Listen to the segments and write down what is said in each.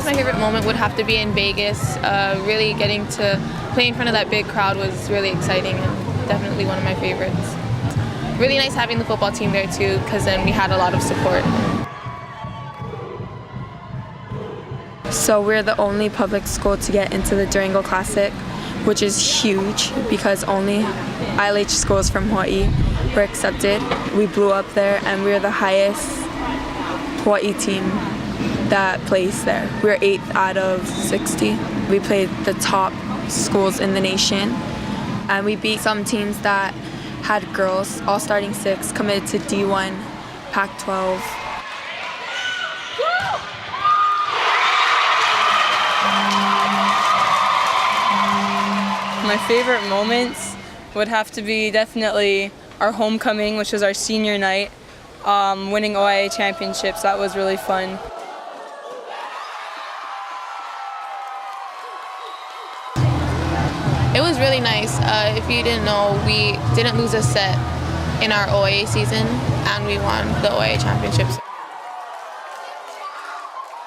guess my favorite moment would have to be in Vegas. Really getting to play in front of that big crowd was really exciting and definitely one of my favorites. Really nice having the football team there too, because then we had a lot of support. So we're the only public school to get into the Durango Classic, which is huge because only ILH schools from Hawaii were accepted. We blew up there and we were the highest Hawaii team that placed there. We were 8th out of 60. We played the top schools in the nation and we beat some teams that had girls, all starting 6, committed to D1, Pac-12. My favorite moments would have to be definitely our homecoming, which was our senior night, winning OIA championships. That was really fun. It was really nice. If you didn't know, we didn't lose a set in our OIA season and we won the OIA championships.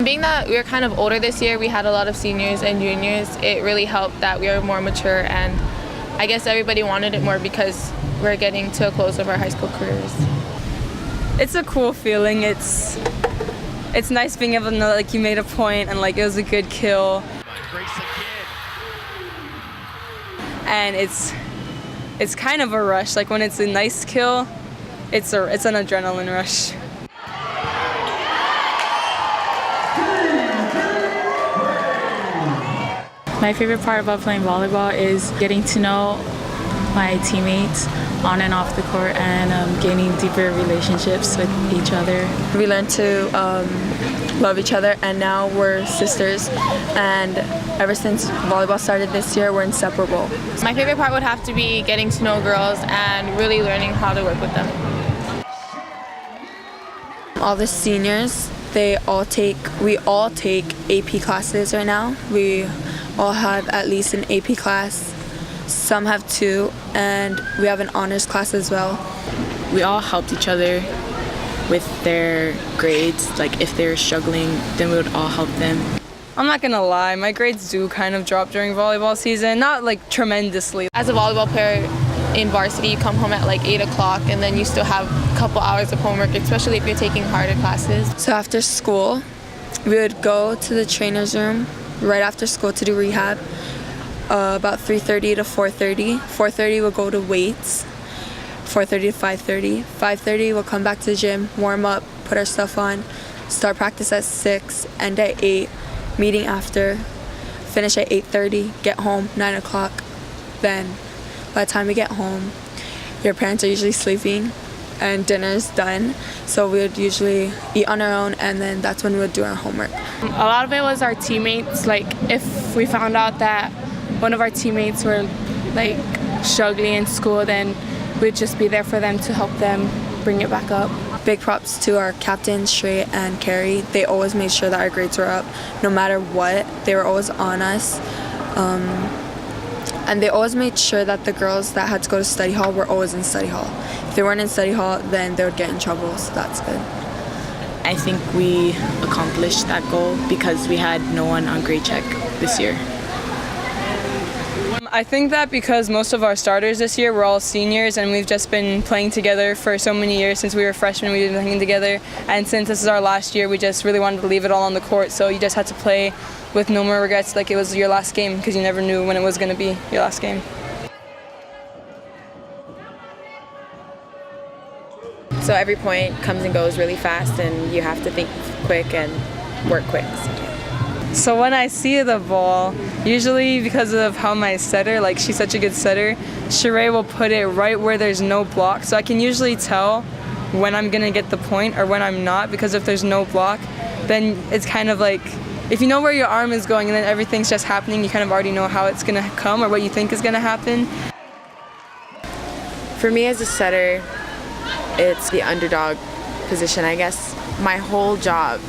Being that we were kind of older this year, we had a lot of seniors and juniors, it really helped that we were more mature, and I guess everybody wanted it more because we're getting to a close of our high school careers. It's a cool feeling. It's nice being able to know like you made a point and like it was a good kill. And it's kind of a rush. Like when it's a nice kill, it's an adrenaline rush. My favorite part about playing volleyball is getting to know my teammates on and off the court and gaining deeper relationships with each other. We learned to love each other, and now we're sisters, and ever since volleyball started this year, we're inseparable. My favorite part would have to be getting to know girls and really learning how to work with them. All the seniors, we all take AP classes right now. We all have at least an AP class. Some have 2, and we have an honors class as well. We all helped each other with their grades. Like if they were struggling, then we would all help them. I'm not gonna lie, my grades do kind of drop during volleyball season, not like tremendously. As a volleyball player in varsity, you come home at like 8 o'clock and then you still have a couple hours of homework, especially if you're taking harder classes. So after school, we would go to the trainer's room right after school to do rehab, about 3:30 to 4:30. 4:30 we'll go to weights, 4:30 to 5:30. 5:30 we'll come back to the gym, warm up, put our stuff on, start practice at 6, end at 8, meeting after, finish at 8:30, get home 9 o'clock. Then by the time we get home, your parents are usually sleeping and dinner's done, so we would usually eat on our own, and then that's when we would do our homework. A lot of it was our teammates. Like if we found out that one of our teammates were like struggling in school, then we'd just be there for them to help them bring it back up. Big props to our captains, Shrey and Carrie. They always made sure that our grades were up no matter what. They were always on us. And they always made sure that the girls that had to go to study hall were always in study hall. If they weren't in study hall, then they would get in trouble, so that's good. I think we accomplished that goal because we had no one on grade check this year. I think that because most of our starters this year were all seniors and we've just been playing together for so many years. Since we were freshmen, we've been playing together, and since this is our last year, we just really wanted to leave it all on the court, so you just had to play with no more regrets, like it was your last game, because you never knew when it was going to be your last game. So every point comes and goes really fast, and you have to think quick and work quick. So when I see the ball, usually because of how my setter, like she's such a good setter, Sheree will put it right where there's no block, so I can usually tell when I'm going to get the point or when I'm not, because if there's no block, then it's kind of like, if you know where your arm is going and then everything's just happening, you kind of already know how it's going to come or what you think is going to happen. For me as a setter, it's the underdog position, I guess. My whole job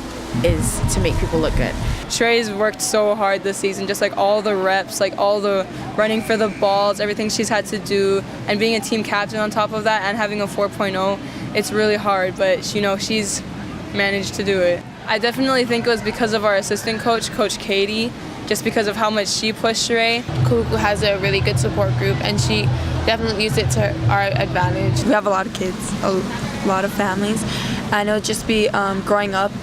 is to make people look good. Sherey's worked so hard this season, just like all the reps, like all the running for the balls, everything she's had to do, and being a team captain on top of that and having a 4.0, it's really hard, but you know, she's managed to do it. I definitely think it was because of our assistant coach, Coach Katie, just because of how much she pushed Sheree. Kahuku has a really good support group, and she definitely used it to our advantage. We have a lot of kids, a lot of families, and it'll just be growing up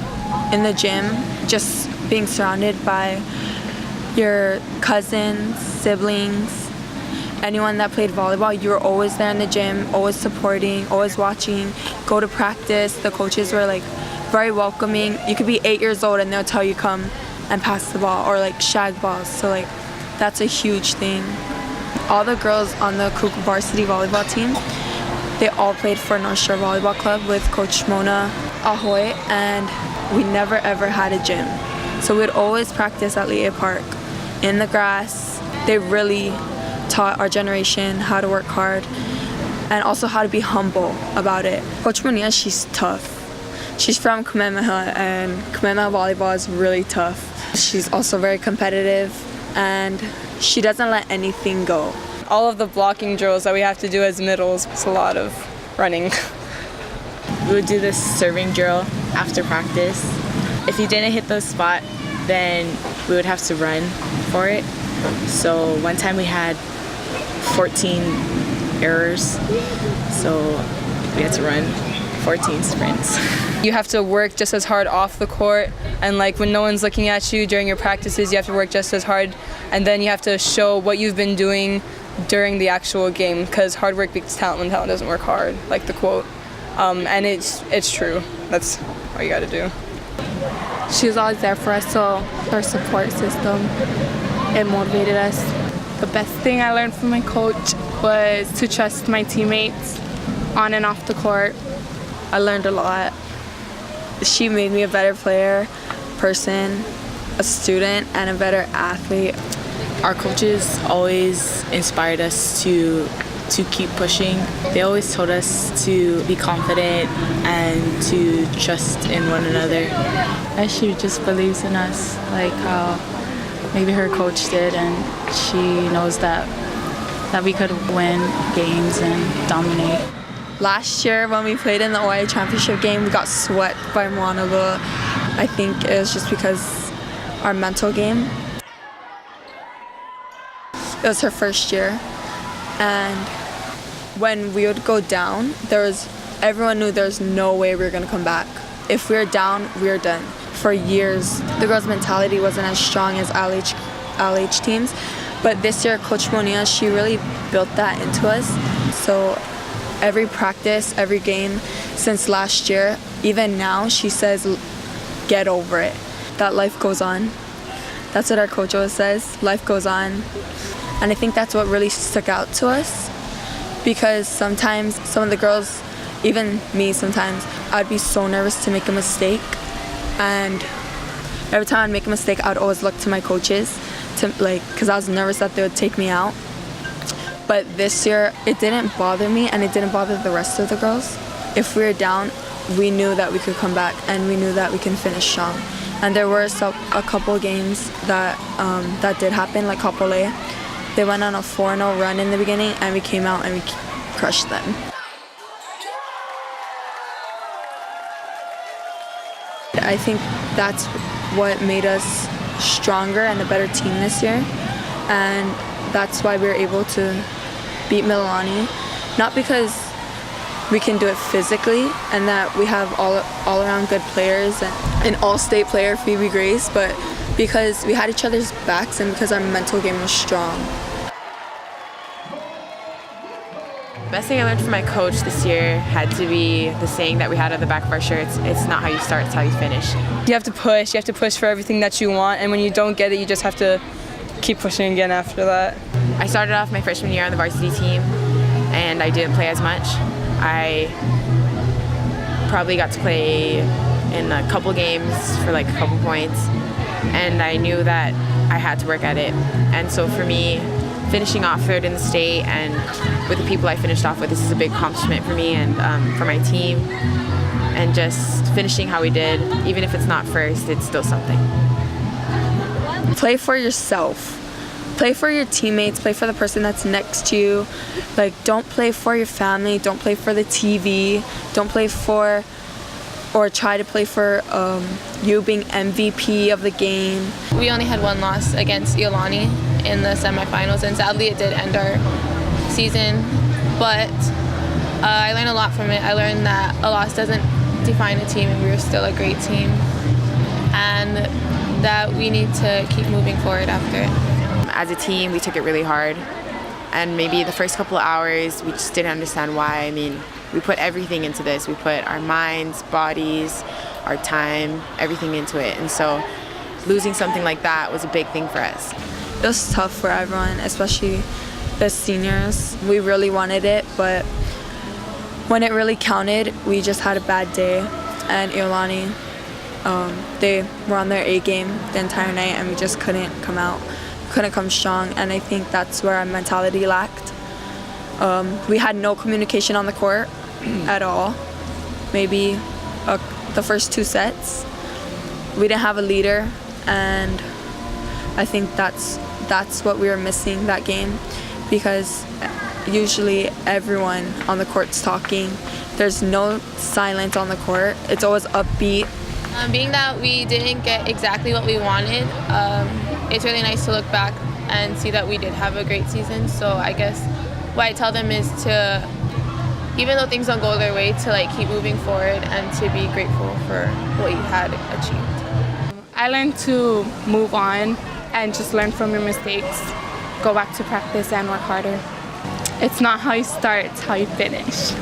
in the gym, just being surrounded by your cousins, siblings, anyone that played volleyball. You were always there in the gym, always supporting, always watching, go to practice. The coaches were like very welcoming. You could be 8 years old and they'll tell you come and pass the ball, or like shag balls. So like that's a huge thing. All the girls on the Kahuku varsity volleyball team, they all played for North Shore Volleyball Club with Coach Mona Ahoy, and we never ever had a gym. So we'd always practice at Lea Park in the grass. They really taught our generation how to work hard and also how to be humble about it. Coach Monia, she's tough. She's from Kamehameha, and Kamehameha volleyball is really tough. She's also very competitive, and she doesn't let anything go. All of the blocking drills that we have to do as middles, it's a lot of running. We would do this serving drill after practice. If you didn't hit the spot, then we would have to run for it. So one time we had 14 errors, so we had to run 14 sprints. You have to work just as hard off the court, and like when no one's looking at you during your practices, you have to work just as hard, and then you have to show what you've been doing during the actual game, because hard work beats talent when talent doesn't work hard, like the quote. And it's true. That's all you got to do. She was always there for us, so her support system, it motivated us. The best thing I learned from my coach was to trust my teammates on and off the court. I learned a lot. She made me a better player, person, a student, and a better athlete. Our coaches always inspired us to keep pushing. They always told us to be confident and to trust in one another. She just believes in us, like how maybe her coach did, and she knows that we could win games and dominate. Last year when we played in the OIA championship game, we got swept by Moanava. I think it was just because our mental game. It was her first year, and when we would go down, everyone knew there was no way we were going to come back. If we were down, we were done. For years, the girls' mentality wasn't as strong as LH teams, but this year, Coach Monia, she really built that into us. So every practice, every game since last year, even now, she says, get over it. That life goes on. That's what our coach always says, life goes on. And I think that's what really stuck out to us, because sometimes some of the girls, even me sometimes, I'd be so nervous to make a mistake. And every time I'd make a mistake, I'd always look to my coaches, because I was nervous that they would take me out. But this year, it didn't bother me, and it didn't bother the rest of the girls. If we were down, we knew that we could come back, and we knew that we can finish strong. And there were a couple games that did happen, like Kapolei. They went on a 4-0 run in the beginning, and we came out and we crushed them. I think that's what made us stronger and a better team this year, and that's why we were able to beat Mililani. Not because we can do it physically and that we have all around good players and an all-state player, Phoebe Grace, but because we had each other's backs and because our mental game was strong. The best thing I learned from my coach this year had to be the saying that we had on the back of our shirts: it's not how you start, it's how you finish. You have to push for everything that you want, and when you don't get it, you just have to keep pushing again after that. I started off my freshman year on the varsity team, and I didn't play as much. I probably got to play in a couple games for like a couple points, and I knew that I had to work at it. And so for me, finishing off third in the state and with the people I finished off with, this is a big accomplishment for me and for my team. And just finishing how we did, even if it's not first, it's still something. Play for yourself. Play for your teammates, play for the person that's next to you. Like, don't play for your family, don't play for the TV, don't play for or try to play for you being MVP of the game. We only had one loss against Iolani in the semifinals, and sadly it did end our season, but I learned a lot from it. I learned that a loss doesn't define a team, and we were still a great team, and that we need to keep moving forward after it. As a team, we took it really hard, and maybe the first couple of hours we just didn't understand why. I mean, we put everything into this. We put our minds, bodies, our time, everything into it, and so losing something like that was a big thing for us. It was tough for everyone, especially the seniors. We really wanted it, but when it really counted, we just had a bad day. And Iolani, they were on their A game the entire night, and we just couldn't come strong. And I think that's where our mentality lacked. We had no communication on the court at all. Maybe the first 2 sets. We didn't have a leader, and I think that's what we were missing that game, because usually everyone on the court's talking. There's no silence on the court. It's always upbeat. Being that we didn't get exactly what we wanted, it's really nice to look back and see that we did have a great season. So I guess what I tell them is to, even though things don't go their way, to keep moving forward and to be grateful for what you had achieved. I learned to move on and just learn from your mistakes, go back to practice and work harder. It's not how you start, it's how you finish.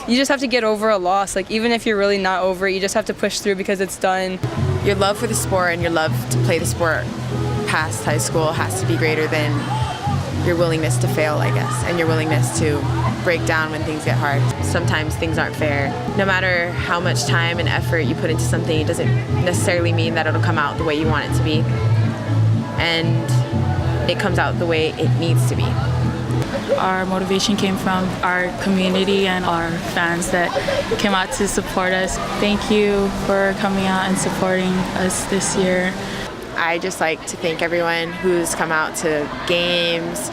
You just have to get over a loss. Even if you're really not over it, you just have to push through because it's done. Your love for the sport and your love to play the sport past high school has to be greater than your willingness to fail, I guess, and your willingness to break down when things get hard. Sometimes things aren't fair. No matter how much time and effort you put into something, it doesn't necessarily mean that it'll come out the way you want it to be. And it comes out the way it needs to be. Our motivation came from our community and our fans that came out to support us. Thank you for coming out and supporting us this year. I just like to thank everyone who's come out to games,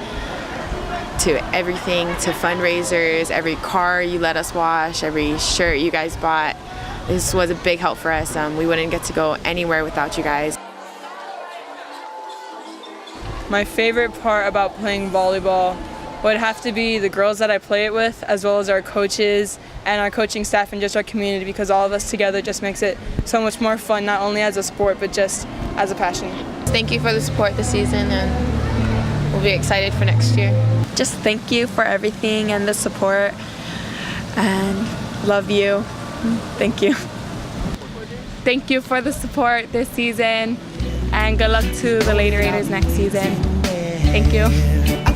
to everything, to fundraisers, every car you let us wash, every shirt you guys bought. This was a big help for us. We wouldn't get to go anywhere without you guys. My favorite part about playing volleyball would have to be the girls that I play it with, as well as our coaches and our coaching staff and just our community, because all of us together just makes it so much more fun, not only as a sport, but just as a passion. Thank you for the support this season, and we'll be excited for next year. Just thank you for everything and the support, and love you. Thank you. Thank you for the support this season, and good luck to the Lady Raiders next season. Thank you.